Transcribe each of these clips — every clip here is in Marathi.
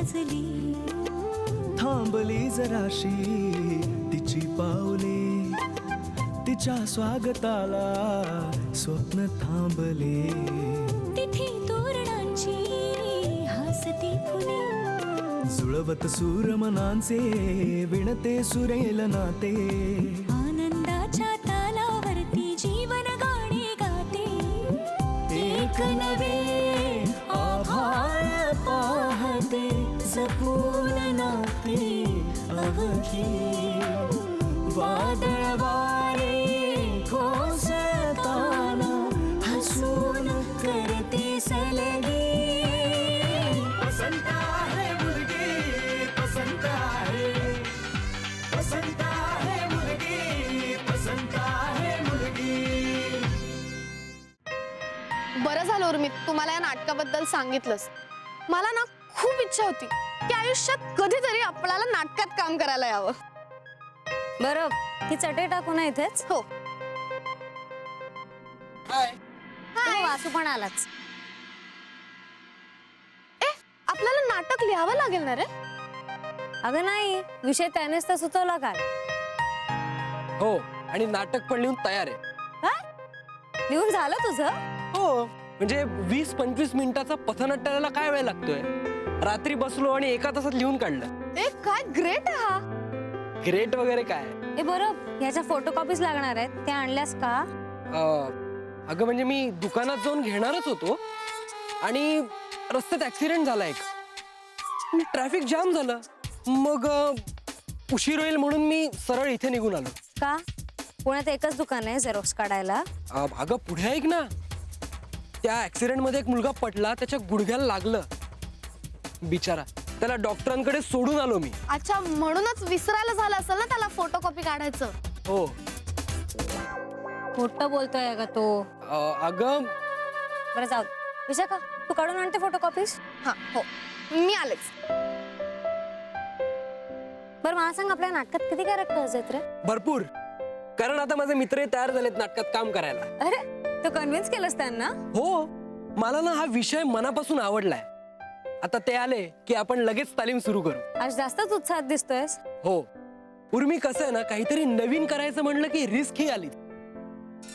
गाजली, थांबली जराशी तिची पावले, तिच्या स्वागताला स्वप्न थांबले. तिथे तोरणांची हसती फुले, जुळवत सूर मनांचे विणते सुरेल नाते. आनंदाच्या तालावरती जीवन गाणे गाते. एक नवे आभाळ पाहते, जपून नाते अवघी. वादळ वारे कोसळताना हसून करते सलगी. पसंत आहे मुलगी, पसंत आहे, पसंत आहे मुलगी, पसंत आहे मुलगी. बरं झालं उर्मित, तुम्हाला या नाटकाबद्दल सांगितलंस. मला ना खूप इच्छा होती की आयुष्यात कधीतरी आपल्याला नाटकात काम करायला यावं. बरं, ती चटई टाकू ना इथेच. हो. वासू पण आलाच. आपल्याला नाटक लिहावं लागेल ना रे? अगं नाही, विषय त्यानेच तर सुचवला काल. हो, आणि नाटक पण लिहून तयार आहे. काय लिहून झालं तुझं? हो, म्हणजे 20-25 मिनिटाचा पथनाट्याला काय वेळ लागतोय. रात्री बसलो आणि एका तासात लिहून काढलं. काय ग्रेट आहे हा. ग्रेट वगैरे काय. ए बरं, ह्याच्या फोटोकॉपीज लागणार आहेत, त्या आणल्यास का? अगं म्हणजे मी दुकानात जाऊन घेणारच होतो आणि रस्त्यात ऍक्सिडेंट झाला एक. ट्रॅफिक जाम झालं, मग उशीर होईल म्हणून मी सरळ इथे निघून आलो. का? पुण्यात एकच दुकान आहे झेरॉक्स काढायला. अगं पुढे ऐक ना, त्या ऍक्सिडेंट मध्ये एक मुलगा पडला, त्याच्या गुडघ्याला लागलं बिचारा. त्याला डॉक्टरांकडे सोडून आलो मी. अच्छा, म्हणूनच विसरायला झालं असेल ना त्याला फोटोकॉपी काढायचं. हो. खोटं बोलतोय का तो? अगं बरं जाऊ, विशाखा तू काढून आणते फोटोकॉपीज. हा हो, मी आलेच. बरं मला सांग, आपल्या नाटकात किती कॅरेक्टर्स आहेत रे? भरपूर, कारण आता माझे मित्र तयार झालेत नाटकात काम करायला. अरे तू कन्व्हिन्स केलंस त्यांना? हो, मला ना हा विषय मनापासून आवडलाय. आता ते आले की आपण लगेच तालीम सुरू करू. आज जास्तच उत्साहात दिसतोयस. हो उर्मी, कसं आहे ना, काहीतरी नवीन करायचं म्हणलं की रिस्क ही आली.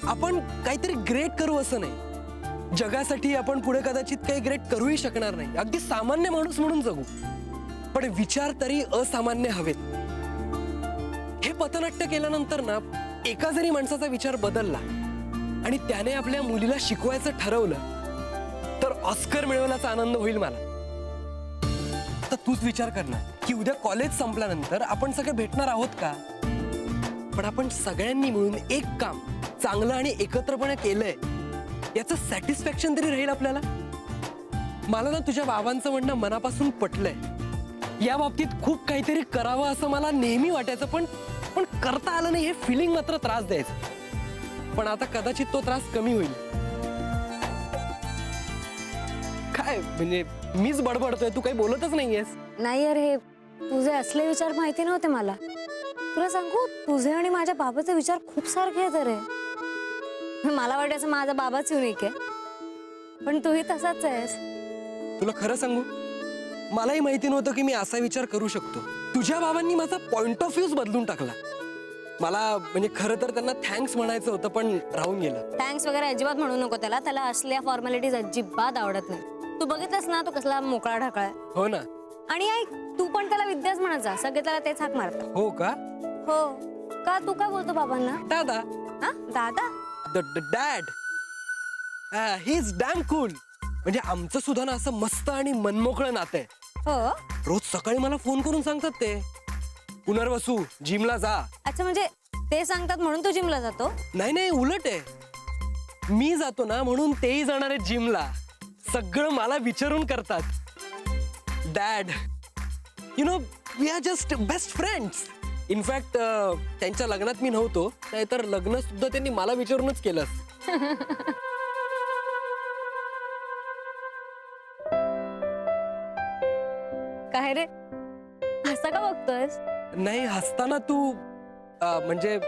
आपण काहीतरी ग्रेट करू असं नाही. जगासाठी आपण पुढे कदाचित काही ग्रेट करूही शकणार नाही, अगदी सामान्य माणूस म्हणून जगू, पण विचार तरी असामान्य हवेत. हे पथनाट्य केल्यानंतर ना, एका जरी माणसाचा विचार बदलला आणि त्याने आपल्या मुलीला शिकवायचं ठरवलं तर ऑस्कर मिळवण्याचा आनंद होईल मला. आता तूच विचार कर ना की उद्या कॉलेज संपल्यानंतर आपण सगळे भेटणार आहोत का? पण आपण सगळ्यांनी मिळून एक काम चांगलं आणि एकत्रपणे केलंय, याचं सॅटिस्फॅक्शन तरी राहील आपल्याला. मला ना तुझ्या बाबांचं म्हणणं मनापासून पटलंय. या बाबतीत खूप काहीतरी करावं असं मला नेहमी वाटायचं, पण करता आलं नाही. हे फिलिंग मात्र त्रास द्यायचं, पण आता कदाचित तो त्रास कमी होईल. काय म्हणजे मीच बडबडतोय, तू काही बोलतच नाहीयेस. नाही अरे, हे तुझे असले विचार माहिती नव्हते मला. तुला सांगू, तुझे आणि माझ्या बाबाचे विचार खूप सारखे आहेत रे. मला वाटायचं माझा बाबाच युनिक आहे, पण तूही तसाच आहेस. तुला खरं सांगू, मलाही माहिती नव्हतं की मी असा विचार करू शकतो. तुझ्या बाबांनी माझा पॉइंट ऑफ व्ह्यूज बदलून टाकला. मला म्हणजे खरं तर त्यांना थँक्स म्हणायचं होतं, पण राहून गेलं. थँक्स वगैरे अजिबात म्हणू नको त्याला. त्याला असल्या फॉर्मॅलिटीज अजिबात आवडत नाही. तू बघितलंस ना, तो कसला मोकळा ढाकळाय. हो ना. आणि ऐक, तू पण त्याला विद्याच म्हणत जा, सगळे त्याला तेच हाक मारतात. हो का? हो का? तू काय बोलतो बाबांना? दादा. हा, दादा. Dad. He is dam cool. म्हणजे आमचं सुद्धा ना असं मस्त आणि मनमोकळं नातं आहे. हो. रोज सकाळी मला फोन करून सांगतात ते, पुनर्वसू जिमला जा. अच्छा, म्हणजे ते सांगतात म्हणून तू जिमला जातो? नाही नाही, उलट आहे. मी जातो ना म्हणून तेही जाणार आहेत जिमला. सगळं मला विचारून करतात. Dad, you know, we are just best friends. In fact त्यांच्या लग्नात मी नव्हतो, नाहीतर लग्न सुद्धा त्यांनी मला विचारूनच केलं. काय रे, असं का बघतोयस? नाही, हसताना तू म्हणजे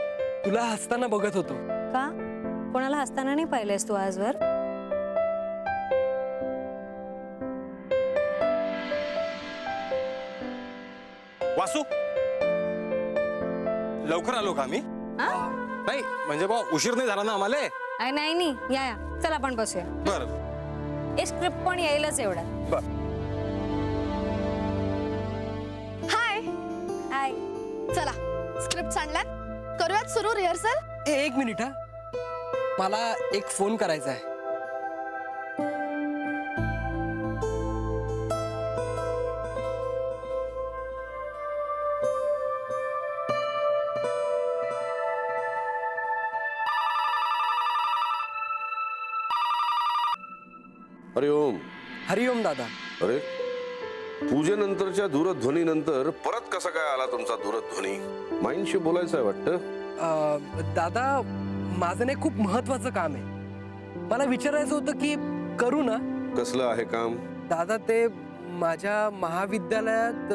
तुला हसताना बघत होतो. का? कोणाला हसताना नाही पाहिलंयस तू आजवर? वासू लवकर आलो का आम्ही? हा? नाही म्हणजे बा उशीर नाही झाला ना आम्हाला. अरे नाही या चल आपण बसूया. बर हे स्क्रिप्ट पण येईलच एवढ्या. बर हाय. हाय. चला स्क्रिप्ट आणल्यात, करूयात सुरू रिहर्सल. एक मिनिट हा, मला एक फोन करायचा आहे. अरे ओम. हरिओम दादा. अरे पूजेनंतरच्या दूरध्वनीनंतर परत कसा काय आला तुमचा दूरध्वनी? माईंशी बोलायचं आहे वाटतं. दादा माझं नाही खूप महत्वाचं काम आहे. मला विचारायचं होतं की करू ना? कसलं आहे काम? दादा ते माझ्या महाविद्यालयात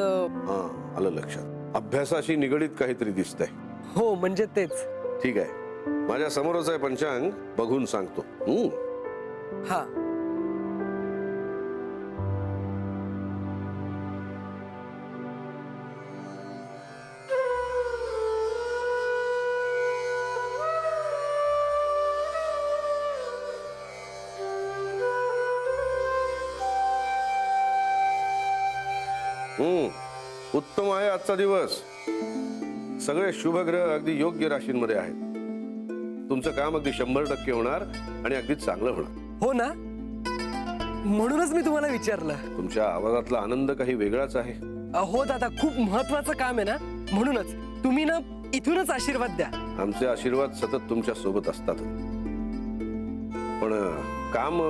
हा आलं लक्षात. अभ्यासाशी निगडीत काहीतरी दिसतंय. हो म्हणजे तेच. ठीक आहे, माझ्या समोरच आहे पंचांग, बघून सांगतो. हा उत्तम आहे आजचा दिवस. सगळे शुभग्रह अगदी योग्य राशींमध्ये आहेत. तुमचं काम अगदी 100% होणार आणि अगदी चांगलं होणार. हो ना, म्हणूनच मी तुम्हाला विचारलं. तुमच्या आवाजातला आनंद काही वेगळाच आहे. हो दादा, खूप महत्वाचं काम आहे ना, म्हणूनच तुम्ही ना इथूनच आशीर्वाद द्या. आमचे आशीर्वाद सतत तुमच्या सोबत असतात. पण काम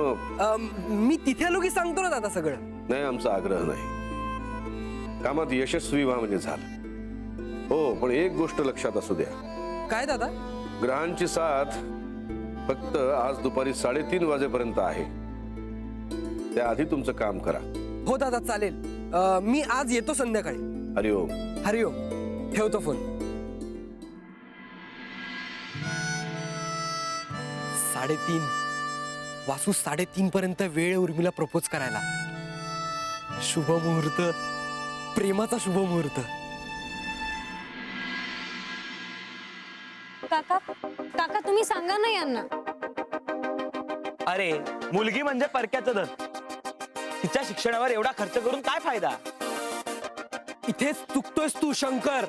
मी तिथे आलो की सांगतो ना दादा सगळं. नाही, आमचा आग्रह नाही. कामात यशस्वी व्हा म्हणजे झालं. हो, पण एक गोष्ट लक्षात असू द्या. काय दादा? ग्रहांची साथ फक्त आज दुपारी 3:30 वाजेपर्यंत आहे. त्याआधी तुमचं काम करा. हो दादा चालेल. मी आज येतो संध्याकाळी. हरिओम. हरिओम. ठेवतो फोन. 3:30 वासू 3:30 पर्यंत वेळ उर्मिला प्रपोज करायला. शुभ मुहूर्त, प्रेमाचा शुभ मुहूर्त. काका तुम्ही सांगा ना यांना. अरे मुलगी म्हणजे परक्याचं धन. तिच्या शिक्षणावर एवढा खर्च करून काय फायदा? इथेच चुकतोयस तू शंकर.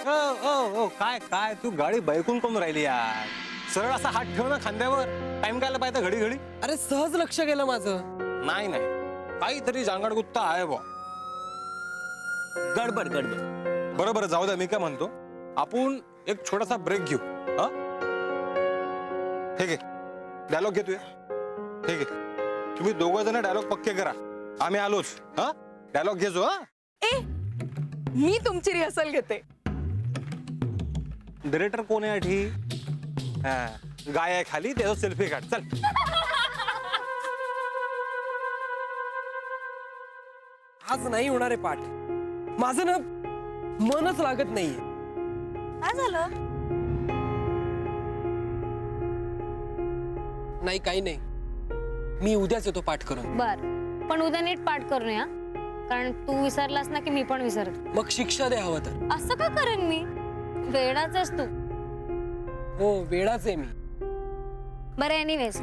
ओ काय काय तू गाडी बैकून कोण राहिली यार? सरळ असा हात ठेव ना खांद्यावर. टाइम कायला पाहिजे घडी घडी? अरे सहज लक्ष गेलं माझं. नाही काहीतरी जांगडगुत्ता आहे बा. गडबड गडबड. बरोबर, जाऊ द्या. मी काय म्हणतो, आपण एक छोटासा ब्रेक घेऊ. हा ठीक आहे, डायलॉग घेतोय. ठीक आहे, तुम्ही दोघं जण डायलॉग पक्के करा. आम्ही आलोच. हा डायलॉग घेजो. हा मी तुमची रिहर्सल घेते. डिरेक्टर कोण आहे? आठी गाय आहे खाली, त्याचा सेल्फी काढ. चल. आज नाही होणार आहे पाठ. माझं ना मनच लागत नाहीये. काय झालं? नाही काही नाही, मी उद्याच येतो पाठ करून. बर, पण उद्या नीट पाठ करून या, कारण तू विसरलास ना की मी पण विसरते. मग शिक्षा द्या हवं तर. असं का करेन मी? वेडाच तू. हो वेळाच आहे मी. बरं एनिवेज,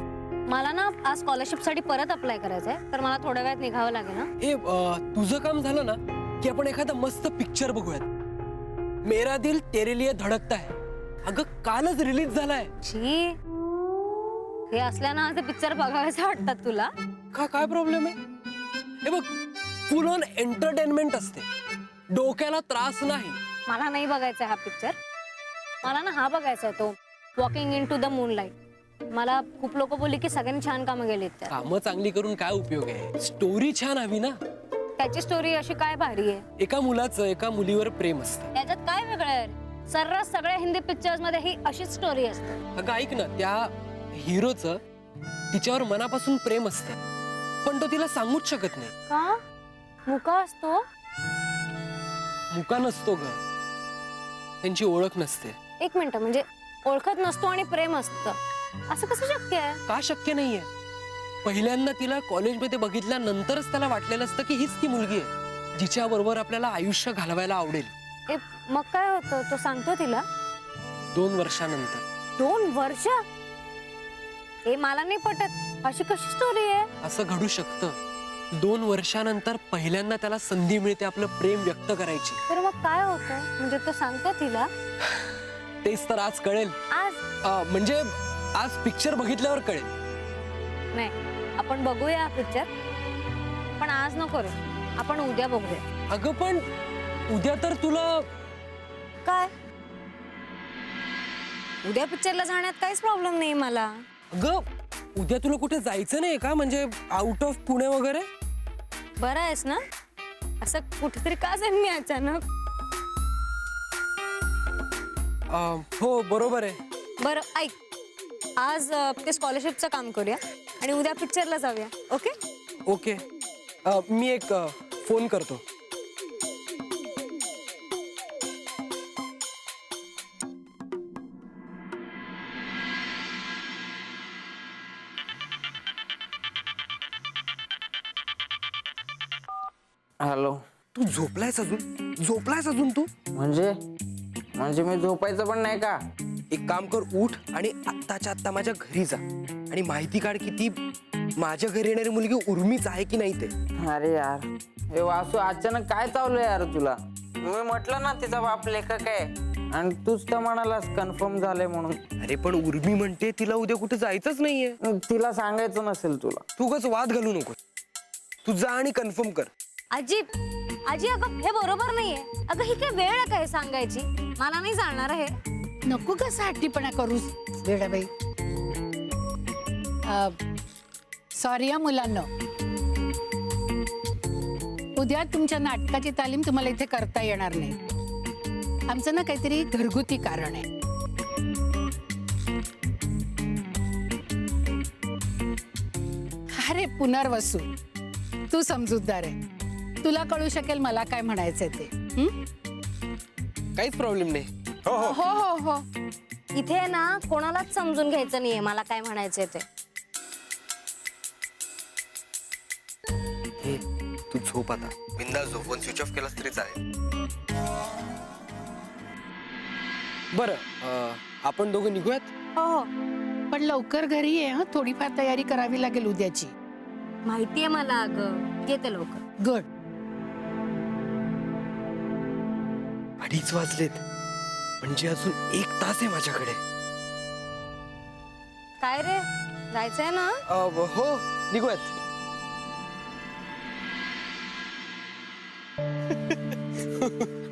मला ना आज स्कॉलरशिप साठी परत अप्लाय करायचंय, तर मला थोड्या वेळात निघावं लागेल ना. हे तुझं काम झालं ना की आपण एखादा मस्त पिक्चर बघूयात. मेरा दिल तेरे लिए धडकता है. अगं कालच रिलीज झालाय. छी, हे असल्याना ते पिक्चर बघायचं वाटतात तुला? काय प्रॉब्लेम आहे? हे बघ, फुल ऑन एंटरटेनमेंट असते, डोक्याला त्रास नाही. मला नाही बघायचा हा पिक्चर. मला ना हा बघायचा आहे, तो walking into the moonlight. मला खूप लोक बोलली की सगळ्यांनी छान कामं केलीत त्यात. कामं चांगली करून काय उपयोग आहे? स्टोरी छान हवी ना. त्याची स्टोरी अशी काय भारी आहे? एका मुलाचं एका मुलीवर प्रेम असतं. त्याच्यात काय वेगळं आहे? सर्रास सगळ्या हिंदी पिक्चर्स मध्ये ही अशीच स्टोरी असते. अगं ऐक ना, त्या हिरोचं तिच्यावर मनापासून प्रेम असतं, पण तो तिला सांगूच शकत नाही. का? मुका असतो? मुका नसतो ग, त्यांची ओळख नसते. एक मिनिट, म्हणजे ओळखत नसतो आणि प्रेम असतं, असं कसं शक्य आहे? का शक्य नाहीये? पहिल्यांदा तिला कॉलेजमध्ये बघितल्यानंतरच त्याला वाटलेलं असतं की हीच ती मुलगी आहे जिच्या बरोबर आपल्याला आयुष्य घालवायला आवडेल. ए मग काय होतं तो सांगतो तिला 2 वर्षानंतर. 2 वर्ष ए मला नाही पटत अशी कशी स्टोरी आहे असं घडू शकतं. 2 वर्षानंतर पहिल्यांदा त्याला संधी मिळते आपलं प्रेम व्यक्त करायची. तर मग काय होतं म्हणजे तो सांगतो तिला तेच तर आज कळेल. आज म्हणजे आज पिक्चर बघितल्यावर कळेल. नाही आपण बघूया पिक्चर पण आज नको रे आपण उद्या बघूया. अगं पण उद्या तर तुला काय उद्या पिक्चरला जाण्यात काहीच प्रॉब्लेम नाही मला. अगं उद्या तुला कुठे जायचं नाही का म्हणजे आउट ऑफ पुणे वगैरे. बरं आहेस ना असं कुठेतरी का जाईन मी अचानक. हो बरोबर आहे. बरं ऐक आज ते स्कॉलरशिपचं काम करूया आणि उद्या पिक्चरला जाऊया. Okay okay. मी एक फोन करतो. हॅलो. तू झोपलायस अजून तू. म्हणजे मी झोपायचं पण नाही का? एक काम कर उठ आणि आत्ताच्या आत्ता माझ्या घरी जा आणि माहिती काढ की ती माझ्या घरी येणारी मुलगी उर्मीच आहे की नाही ते. अरे यार हे वासू अचानक काय चावलंय यार तुला? मी म्हटलं ना तिचा बाप लेखक आहे आणि तूच तर म्हणालास कन्फर्म झालंय म्हणून. अरे पण उर्मी म्हणते तिला उद्या कुठे जायचंच नाहीये. तिला सांगायचं नसेल तुला. तू उगाच वाद घालू नको. तू जा आणि कन्फर्म कर. आजी आजी अगं हे बरोबर नाहीये. अगं ही काय वेळ आहे काय सांगायची. मला नाही जाणार हे. नको कसा हट्टीपणा करूस वेडाबाई. सॉरी या मुलांना उद्या तुमच्या नाटकाची तालीम तुम्हाला इथे करता येणार नाही. आमचं ना काहीतरी घरगुती कारण आहे. अरे पुनर्वसू तू समजूतदार आहे तुला कळू शकेल मला काय म्हणायचंय ते. काहीच प्रॉब्लेम नाही. हो हो हो हो हो इथे ना कोणालाच समजून घ्यायचं नाहीये मला काय म्हणायचंय ते. हे तू झोप आता बिंदास झोप. फोन स्विच ऑफ केलास तरी चालेल. बरं आपण दोघं निघूयात. हो हो पण लवकर घरी ये हं थोडीफार तयारी करावी लागेल उद्याची. माहितीये मला अगं येते लवकर. गुड. 2:30 वाजलेत म्हणजे अजून 1 तास आहे माझ्याकडे. काय रे जायचंय ना. हो निघूयात.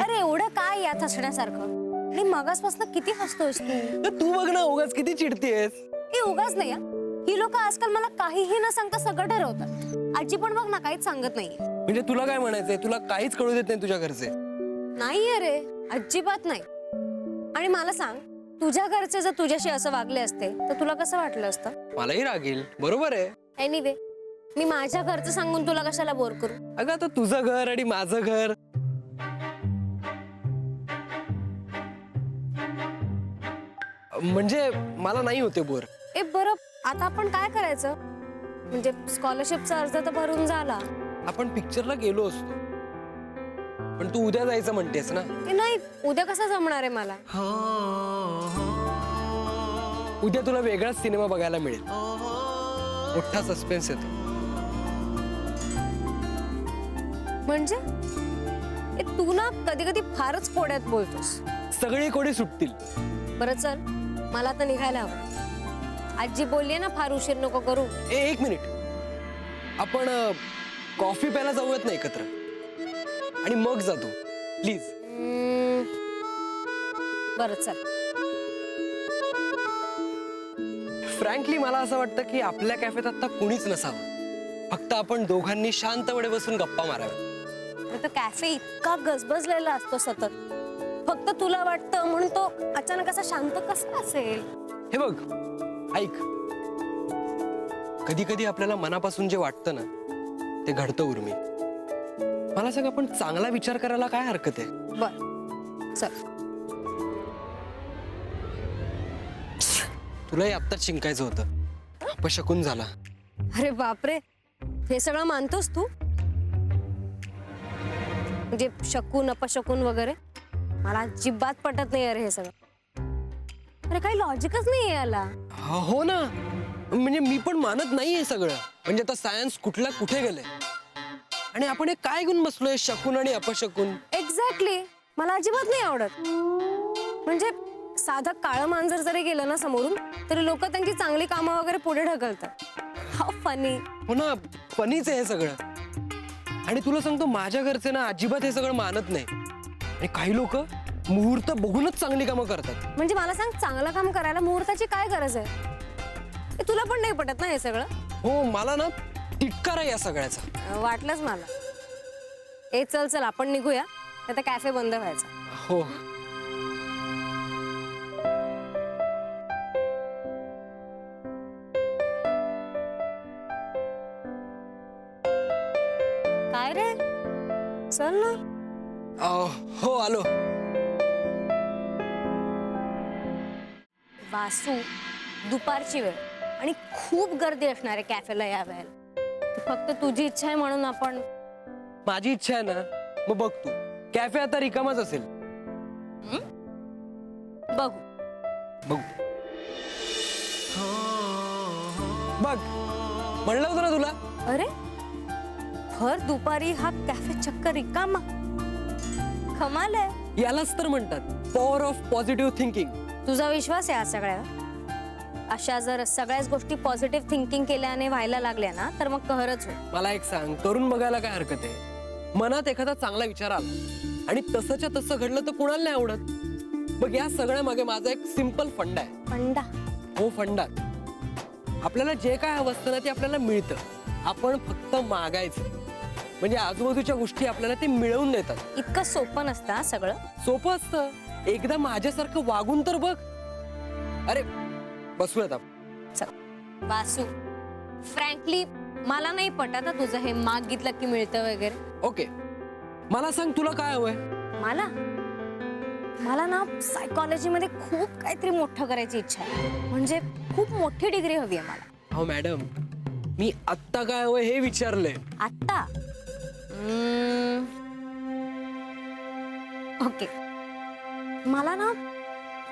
अरे एवढं काय यात हसण्यासारखं आणि मगासपासून किती हसतोयस तू. तू बघ ना उगाच किती चिडतेस. हे उगाच नाही हं. ही लोक आजकाल मला काहीही न सांगता सगळं ठरवतात. आजी पण बघ ना काहीच सांगत नाही. म्हणजे तुला काय म्हणायचंय तुला काहीच कळू देत नाही तुझ्या घरचे. नाही अरे अजिबात नाही. आणि मला सांग तुझ्या घरचे जर तुझ्याशी असं वागले असते तर तुला कसं वाटलं असतं. मलाही रागेल. बरोबर आहे. एनिवे मी माझ्या घरचं सांगून तुला कशाला बोर करू. अगं आता तुझं घर आणि माझं घर. म्हणजे मला नाही होते बोर. ए बरं आता आपण काय करायचं म्हणजे स्कॉलरशिपचा अर्ज तर भरून झाला. आपण पिक्चरला गेलो असतो पण तू उद्या जायचं म्हणतेस ना. ए नाही उद्या कसं जमणार आहे मला. उद्या तुला वेगळाच सिनेमा बघायला मिळेल. मोठा सस्पेन्स येतो. म्हणजे ए तू ना कधी कधी फारच कोड्यात बोलतोस. सगळे कोणी सुटतील. बरं चल मला तर निघायला हवं. आजी बोलली ना फार उशीर नको करू. 1 मिनिट. आपण कॉफी प्यायला जाऊयात ना एकत्र आणि मग जातो प्लीज. बरं चल. फ्रँकली मला असं वाटतं की आपल्या कॅफेत आता कुणीच नसावं. फक्त आपण दोघांनी शांतपणे बसून गप्पा माराव्या. तो कॅफे इतका गजबजलेला असतो सतत. फक्त तुला वाटतं म्हणून तो अचानक असा शांत कसा असेल. हे बघ ऐक कधी कधी आपल्याला मनापासून जे वाटतं ना ते घडतं उर्मी. मला सांग आपण चांगला विचार करायला काय हरकत आहे. बर चल. तुलाही आत्ताच शिंकायचं होतं. अपशकुन झाला. अरे बापरे हे सगळं मानतोस तू म्हणजे शकून अपशकून वगैरे. मला अजिबात पटत नाही अरे हे सगळं. अरे काही लॉजिकच नाही याला. हो ना, म्हणजे मी पण मानत नाही हे सगळं. म्हणजे आता सायन्स कुठला कुठे गेले आणि आपण हे काय घेऊन बसलोय शकून आणि अपशकून. एक्झॅक्टली, मला अजिबात नाही आवडत. म्हणजे साधं काळं मांजर जरी गेलं ना समोरून तरी लोक त्यांची चांगली कामं वगैरे पुढे ढकलतात. How funny. हो ना, फनीच आहे हे सगळं. आणि तुला सांगतो माझ्या घरचे ना अजिबात हे सगळं मानत नाही. आणि काही लोक मुहूर्त बघूनच चांगली कामं करतात. म्हणजे मला सांग, चांगलं काम करायला मुहूर्ताची काय गरज आहे? हे तुला पण नाही पटत ना हे सगळं? हो, मला ना तिटकारा या सगळ्याचा. वाटलंच मला. ए चल चल आपण निघूया, आता कॅफे बंद व्हायचा. हो. काय रे, चल ना. हो आलो. वासू, दुपारची वेळ आणि खूप गर्दी असणार आहे कॅफेला या वेळेला. फक्त तुझी इच्छा आहे म्हणून आपण. माझी इच्छा आहे ना, मग बघ तू कॅफे आता रिकामाच असेल. बघू. बघ बघ, म्हणलं होतं ना तुला. अरे भर दुपारी हा कॅफे चक्क रिकामा. कमाल आहे. यालाच तर म्हणतात पॉवर ऑफ पॉझिटिव्ह थिंकिंग. तुझा विश्वास आहे या सगळ्यावर? अशा जर सगळ्याच गोष्टी पॉझिटिव्ह थिंकिंग केल्याने व्हायला लागल्या ना तर मग कहरच होईल. मला एक सांग, करून बघायला काय हरकत आहे? मनात एखादा चांगला विचार आला आणि तसंच्या तसं घडलं तर कुणाला नाही आवडत? बघ, या सगळ्या मागे माझा एक सिंपल फंडा आहे. फंडा? हो, फंडा. आपल्याला जे काय हवं असतं ना ते आपल्याला मिळतं. आपण फक्त मागायचं, म्हणजे आजूबाजूच्या गोष्टी आपल्याला ते मिळवून देतात. इतकं सोपं नसतं हा सगळं. सोपं असतं. एकदा माझ्यासारखं वागून तर बघ. अरे बसूयात आपण. चल वासू, फ्रँकली मला नाही पटत तुझं हे मागितलं की मिळतं वगैरे. ओके, मला सांग तुला काय हवंय? मला मला ना सायकॉलॉजी मध्ये खूप काहीतरी मोठं करायची इच्छा आहे. म्हणजे खूप मोठी डिग्री हवी आहे मला. हो मॅडम, मी आत्ता काय हवंय हे विचारलंय. आत्ता? ओके, मला ना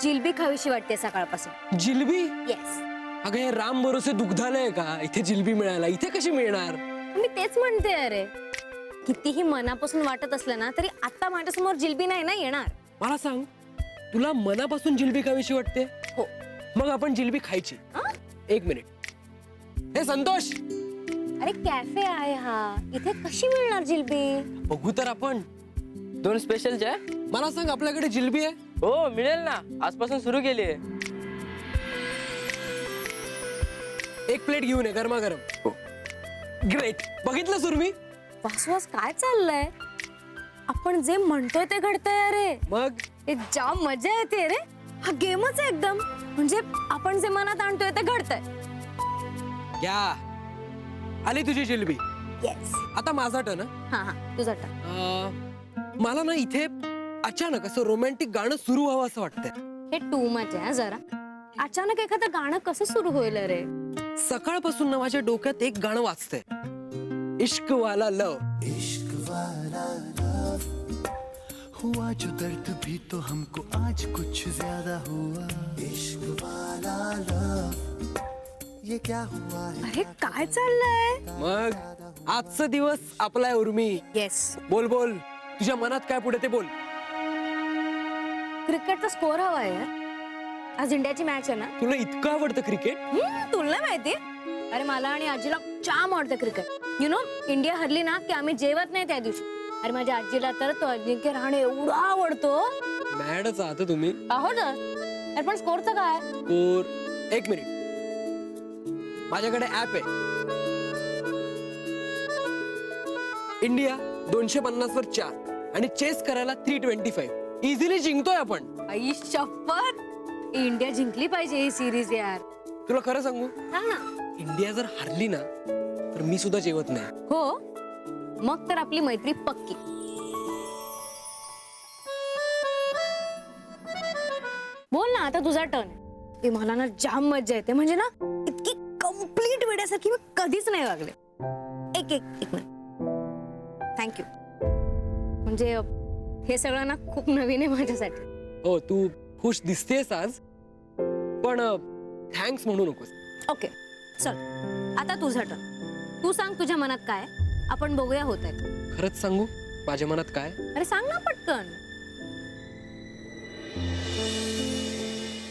जिलबी खावीशी वाटते सकाळपासून. जिलबी? येस. अगं हे राम भरोसे दुग्धालय का? इथे जिलबी मिळायला इथे कशी मिळणार? मी तेच म्हणते. अरे कितीही मनापासून वाटत असलं ना तरी आता माझ्यासमोर जिलबी नाही ना येणार. मला सांग, तुला मनापासून जिलबी खावीशी वाटते? हो. मग आपण जिलबी खायची. एक मिनिट. हे संतोष, अरे कॅफे आहे हा, इथे कशी मिळणार जिलबी? बघू तर आपण. 2 स्पेशल चाय. मला सांग, आपल्याकडे जिलबी आहे? हो मिळेल ना, आजपासून सुरू केली आहे. एक प्लेट घेऊन ये, गरमागरम. ग्रेट. बघितलं सुरमी? वासवास काय चाललंय? आपण जे म्हणतोय ते घडतंय. अरे मग हे जाम मजा येते रे. हा गेमच आहे एकदम. म्हणजे आपण जे मनात आणतोय ते घडतंय. घ्या, आली तुझी जिलबी. येस. आता माझा टर्न. हा हा तुझा टर्न. मला ना इथे अचानक असं रोमॅन्टिक गाणं सुरू व्हावं असं वाटतंय. हे टू मच आहे जरा. अचानक एखादं गाणं कसं सुरू होईल रे? सकाळपासून ना माझ्या डोक्यात एक गाणं वाजतंय, इश्क वाला लव. इश्क वाला लव हुआ जो दर्द भी तो हमको आज कुछ ज्यादा हुआ. इश्क वाला लव ये क्या हुआ है? अरे काय चाललंय? मग आजचा दिवस आपला आहे उर्मी. येस. बोल बोल, तुझ्या मनात काय पुढे ते बोल. क्रिकेटचा स्कोर हवा आहे यार. आज इंडियाची मॅच आहे ना. तुला इतकं आवडतं क्रिकेट? तुला नाही माहिती? अरे मला आणि आजीला जाम आवडतं क्रिकेट. यु नो, इंडिया हरली ना की आम्ही जेवत नाही त्या दिवशी. अरे माझ्या आजीला तर तो अजिंक्य रहाणे एवढा आवडतो. मॅडच आहात तुम्ही. आहो ना. अरे पण स्कोरचं काय? स्कोर, एक मिनिट, माझ्याकडे ऍप आहे. इंडिया 250 वर 4 आणि चेस करायला 325. इझिली जिंकतोय आपण. आई शपथ, इंडिया जिंकली पाहिजे ही सिरीज यार. तुला खरं सांगू, सांग ना. इंडिया जर हरली ना तर मी सुद्धा जेवत नाही. हो, मग तर आपली मैत्री पक्की. बोल ना, आता तुझा टर्न. ते मला ना जाम मज्जा येते. म्हणजे ना इतकी कम्प्लीट वेड्यासारखी मी कधीच नाही वागले. एक एक एक मिनिट. थँक्यू. म्हणजे हे सगळं ना खूप नवीन आहे माझ्यासाठी. हो, तू खुश दिसतेस आज, पण थँक्स म्हणू नकोस. ओके चल, आता तुझं टर्न. तू सांग तुझ्या मनात काय आहे. आपण बघूया होत आहे का. खरंच सांगू माझ्या मनात काय? अरे सांग ना पटकन.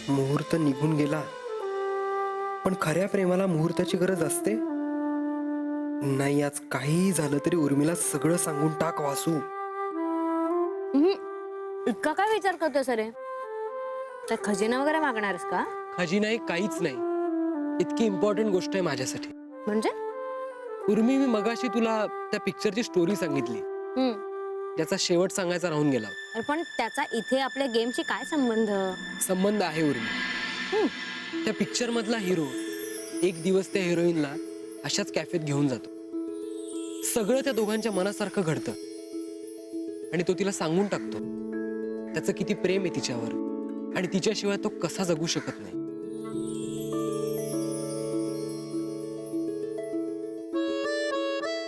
मुहूर्त निघून गेला, पण खऱ्या प्रेमाला मुहूर्ताची गरज असते. नाही, आज काही झालं तरी उर्मिला सगळं सांगून टाक वासू. इतका काय विचार करतोय सरे? तर खजिना वगैरे मागणारस का? खजिना काहीच नाही. इतकी इम्पॉर्टंट गोष्ट आहे माझ्यासाठी. म्हणजे उर्मी, मी मगाशी तुला त्या पिक्चरची स्टोरी सांगितली, ज्याचा शेवट सांगायचा राहून गेला. अरे पण त्याचा इथे आपल्या गेमशी काय संबंध? संबंध आहे उर्मी. त्या पिक्चर मधला हिरो एक दिवस त्या हिरोईनला अशाच कॅफेत घेऊन जातो. सगळं त्या दोघांच्या मनासारखं घडतं आणि तो तिला सांगून टाकतो त्याचं किती प्रेम आहे तिच्यावर आणि तिच्याशिवाय तो कसा जगू शकत नाही.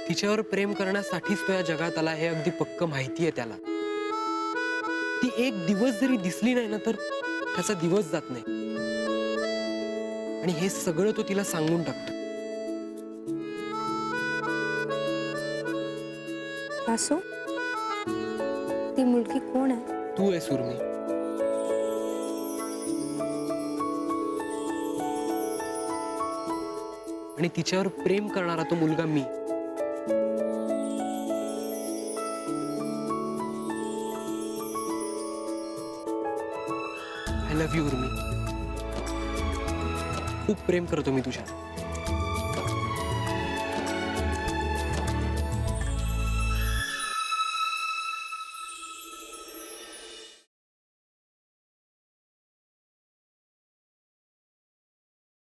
तिच्यावर प्रेम करण्यासाठीच तो या जगात आला हे अगदी पक्क माहिती आहे त्याला. ती एक दिवस जरी दिसली नाही ना तर त्याचा दिवस जात नाही आणि हे सगळं तो तिला सांगून टाकतो. वासू, ती मुलगी कोण आहे? तू आहेस उर्मी. आणि तिच्यावर प्रेम करणारा तो मुलगा मी. आय लव्ह यू उर्मी. खूप प्रेम करतो मी तुझ्या.